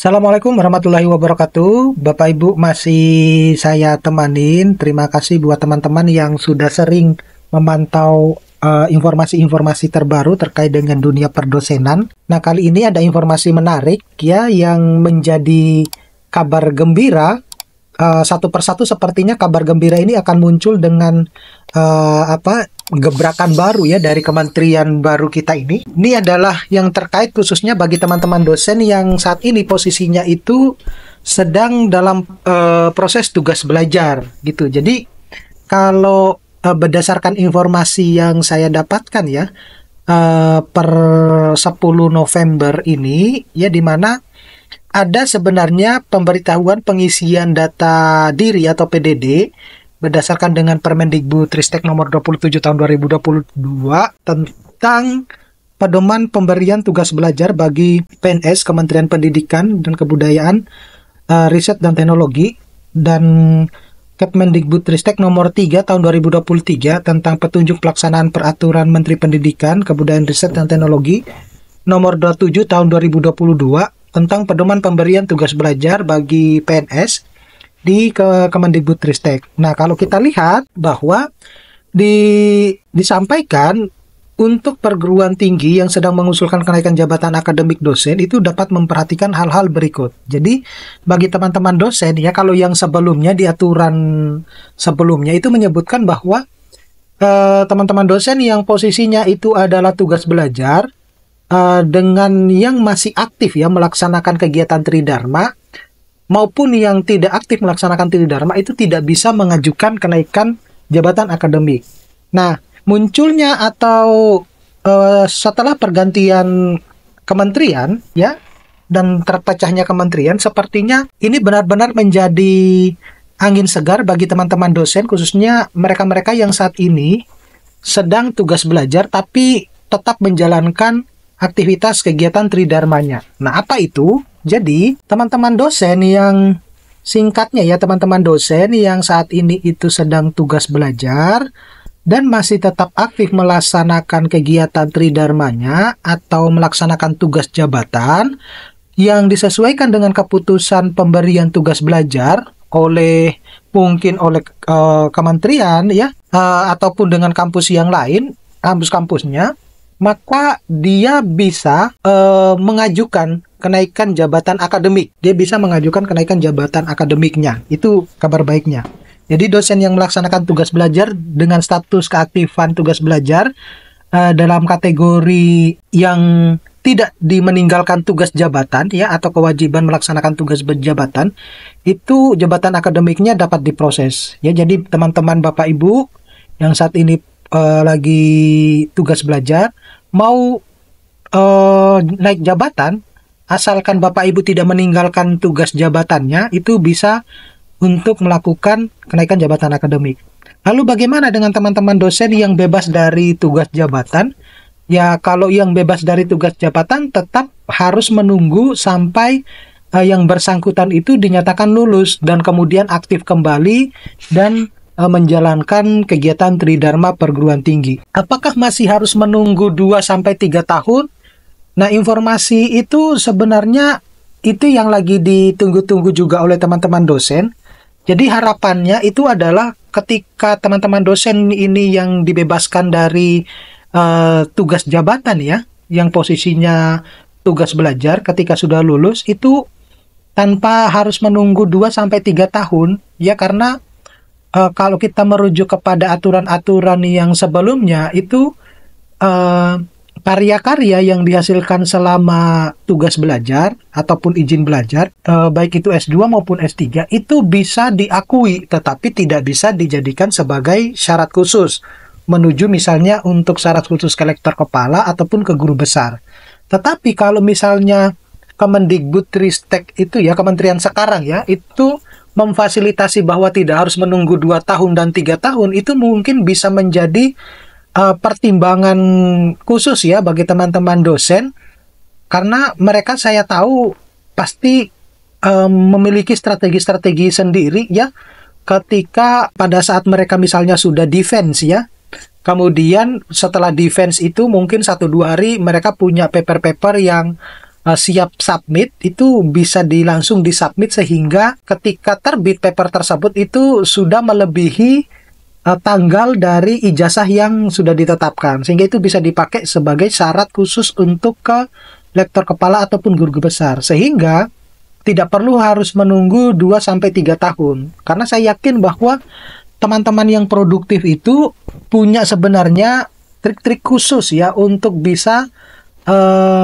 Assalamualaikum warahmatullahi wabarakatuh. Bapak Ibu masih saya temanin. Terima kasih buat teman-teman yang sudah sering memantau informasi-informasi terbaru terkait dengan dunia perdosenan. Nah, kali ini ada informasi menarik ya yang menjadi kabar gembira. Satu persatu sepertinya kabar gembira ini akan muncul dengan gebrakan baru ya dari kementerian baru kita ini. Ini adalah yang terkait khususnya bagi teman-teman dosen yang saat ini posisinya itu sedang dalam proses tugas belajar gitu. Jadi kalau berdasarkan informasi yang saya dapatkan ya per 10 November ini ya, di mana ada sebenarnya pemberitahuan pengisian data diri atau PDD berdasarkan dengan Permendikbudristek nomor 27 tahun 2022 tentang pedoman pemberian tugas belajar bagi PNS Kementerian Pendidikan dan Kebudayaan, Riset dan Teknologi, dan Kemendikbudristek nomor 3 tahun 2023 tentang petunjuk pelaksanaan peraturan Menteri Pendidikan, Kebudayaan, Riset dan Teknologi nomor 27 tahun 2022 tentang pedoman pemberian tugas belajar bagi PNS di Kemendikbudristek. Nah, kalau kita lihat bahwa disampaikan untuk perguruan tinggi yang sedang mengusulkan kenaikan jabatan akademik dosen itu dapat memperhatikan hal-hal berikut. Jadi, bagi teman-teman dosen ya, kalau yang sebelumnya di aturan sebelumnya itu menyebutkan bahwa teman-teman dosen yang posisinya itu adalah tugas belajar dengan yang masih aktif ya melaksanakan kegiatan tridharma maupun yang tidak aktif melaksanakan tridharma itu tidak bisa mengajukan kenaikan jabatan akademik. Nah, munculnya atau setelah pergantian kementerian ya dan terpecahnya kementerian, sepertinya ini benar-benar menjadi angin segar bagi teman-teman dosen, khususnya mereka-mereka yang saat ini sedang tugas belajar tapi tetap menjalankan aktivitas kegiatan tridharmanya. Nah, apa itu? Jadi, teman-teman dosen yang singkatnya ya, teman-teman dosen yang saat ini itu sedang tugas belajar dan masih tetap aktif melaksanakan kegiatan tridharmanya atau melaksanakan tugas jabatan yang disesuaikan dengan keputusan pemberian tugas belajar oleh kementerian ya, ataupun dengan kampus yang lain, kampus-kampusnya, maka dia bisa mengajukan kenaikan jabatan akademik. Dia bisa mengajukan kenaikan jabatan akademiknya. Itu kabar baiknya. Jadi dosen yang melaksanakan tugas belajar dengan status keaktifan tugas belajar dalam kategori yang tidak dimeninggalkan tugas jabatan ya atau kewajiban melaksanakan tugas jabatan, itu jabatan akademiknya dapat diproses. Ya, jadi teman-teman Bapak Ibu yang saat ini lagi tugas belajar mau naik jabatan, asalkan Bapak Ibu tidak meninggalkan tugas jabatannya, itu bisa untuk melakukan kenaikan jabatan akademik. Lalu bagaimana dengan teman-teman dosen yang bebas dari tugas jabatan? Ya, kalau yang bebas dari tugas jabatan tetap harus menunggu sampai yang bersangkutan itu dinyatakan lulus dan kemudian aktif kembali dan menjalankan kegiatan tridharma perguruan tinggi. Apakah masih harus menunggu 2-3 tahun? Nah, informasi itu sebenarnya itu yang lagi ditunggu-tunggu juga oleh teman-teman dosen. Jadi harapannya itu adalah ketika teman-teman dosen ini yang dibebaskan dari tugas jabatan ya, yang posisinya tugas belajar ketika sudah lulus itu tanpa harus menunggu 2-3 tahun ya, karena kalau kita merujuk kepada aturan-aturan yang sebelumnya itu karya-karya yang dihasilkan selama tugas belajar ataupun izin belajar, baik itu S2 maupun S3 itu bisa diakui tetapi tidak bisa dijadikan sebagai syarat khusus menuju misalnya untuk syarat khusus ke lektor kepala ataupun ke guru besar. Tetapi kalau misalnya Kemendikbudristek itu ya, kementerian sekarang ya, itu memfasilitasi bahwa tidak harus menunggu 2 tahun dan 3 tahun, itu mungkin bisa menjadi pertimbangan khusus ya bagi teman-teman dosen, karena mereka saya tahu pasti memiliki strategi-strategi sendiri ya ketika pada saat mereka misalnya sudah defense ya, kemudian setelah defense itu mungkin 1-2 hari mereka punya paper-paper yang siap submit, itu bisa langsung disubmit sehingga ketika terbit paper tersebut itu sudah melebihi tanggal dari ijazah yang sudah ditetapkan, sehingga itu bisa dipakai sebagai syarat khusus untuk ke lektor kepala ataupun guru besar, sehingga tidak perlu harus menunggu 2-3 tahun. Karena saya yakin bahwa teman-teman yang produktif itu punya sebenarnya trik-trik khusus ya untuk bisa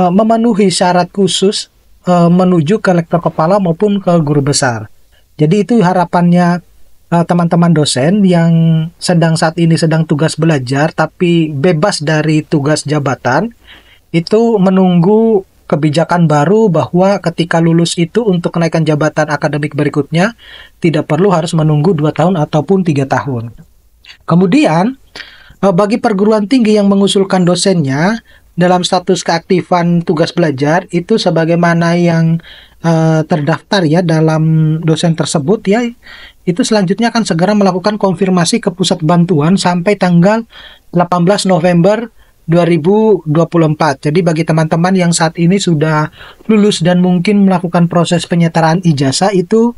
memenuhi syarat khusus menuju ke lektor kepala maupun ke guru besar. Jadi itu harapannya teman-teman dosen yang saat ini sedang tugas belajar tapi bebas dari tugas jabatan, itu menunggu kebijakan baru bahwa ketika lulus itu untuk kenaikan jabatan akademik berikutnya tidak perlu harus menunggu 2 tahun ataupun 3 tahun. Kemudian bagi perguruan tinggi yang mengusulkan dosennya dalam status keaktifan tugas belajar itu sebagaimana yang terdaftar ya dalam dosen tersebut ya, itu selanjutnya akan segera melakukan konfirmasi ke pusat bantuan sampai tanggal 18 November 2024. Jadi bagi teman-teman yang saat ini sudah lulus dan mungkin melakukan proses penyetaraan ijazah itu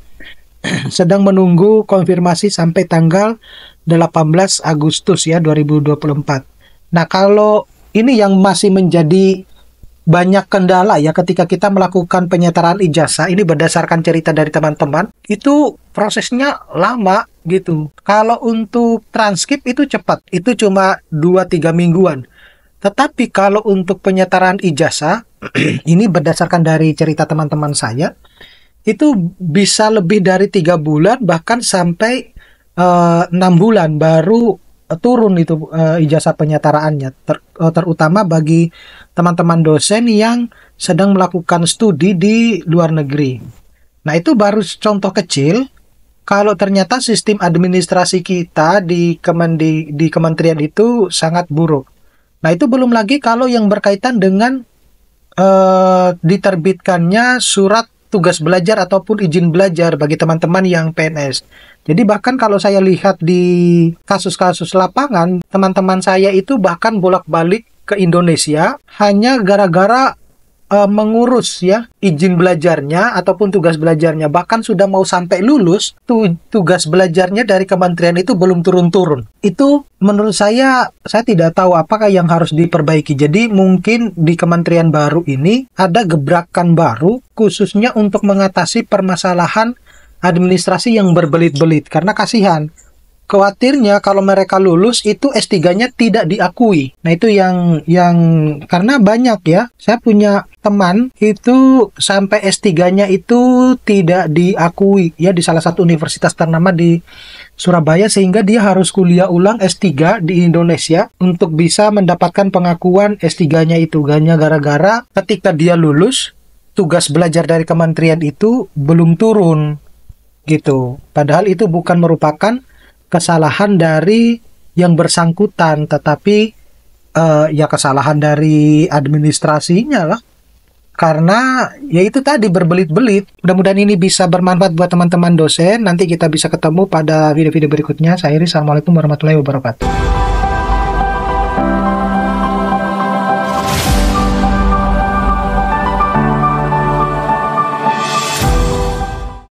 sedang menunggu konfirmasi sampai tanggal 18 Agustus ya 2024. Nah, kalau ini yang masih menjadi banyak kendala ya ketika kita melakukan penyetaraan ijazah, ini berdasarkan cerita dari teman-teman, itu prosesnya lama gitu. Kalau untuk transkrip itu cepat, itu cuma 2-3 mingguan. Tetapi kalau untuk penyetaraan ijazah, ini berdasarkan dari cerita teman-teman saya, itu bisa lebih dari 3 bulan, bahkan sampai 6 bulan baru turun itu ijazah penyetaraannya, terutama bagi teman-teman dosen yang sedang melakukan studi di luar negeri. Nah, itu baru contoh kecil. Kalau ternyata sistem administrasi kita di kementerian itu sangat buruk. Nah, itu belum lagi kalau yang berkaitan dengan diterbitkannya surat tugas belajar ataupun izin belajar bagi teman-teman yang PNS. Jadi bahkan kalau saya lihat di kasus-kasus lapangan, teman-teman saya itu bahkan bolak-balik ke Indonesia hanya gara-gara mengurus ya izin belajarnya ataupun tugas belajarnya. Bahkan sudah mau sampai lulus, tugas belajarnya dari kementerian itu belum turun-turun. Itu menurut saya tidak tahu apakah yang harus diperbaiki. Jadi mungkin di kementerian baru ini ada gebrakan baru khususnya untuk mengatasi permasalahan administrasi yang berbelit-belit. Karena kasihan, khawatirnya kalau mereka lulus itu S3-nya tidak diakui. Nah, itu yang karena banyak ya. Saya punya teman itu sampai S3-nya itu tidak diakui ya di salah satu universitas ternama di Surabaya, sehingga dia harus kuliah ulang S3 di Indonesia untuk bisa mendapatkan pengakuan S3-nya itu. Hanya gara-gara ketika dia lulus, tugas belajar dari kementerian itu belum turun gitu. Padahal itu bukan merupakan kesalahan dari yang bersangkutan, tetapi ya kesalahan dari administrasinya lah. Karena ya itu tadi berbelit-belit. Mudah-mudahan ini bisa bermanfaat buat teman-teman dosen. Nanti kita bisa ketemu pada video-video berikutnya. Saya Iris, assalamualaikum warahmatullahi wabarakatuh.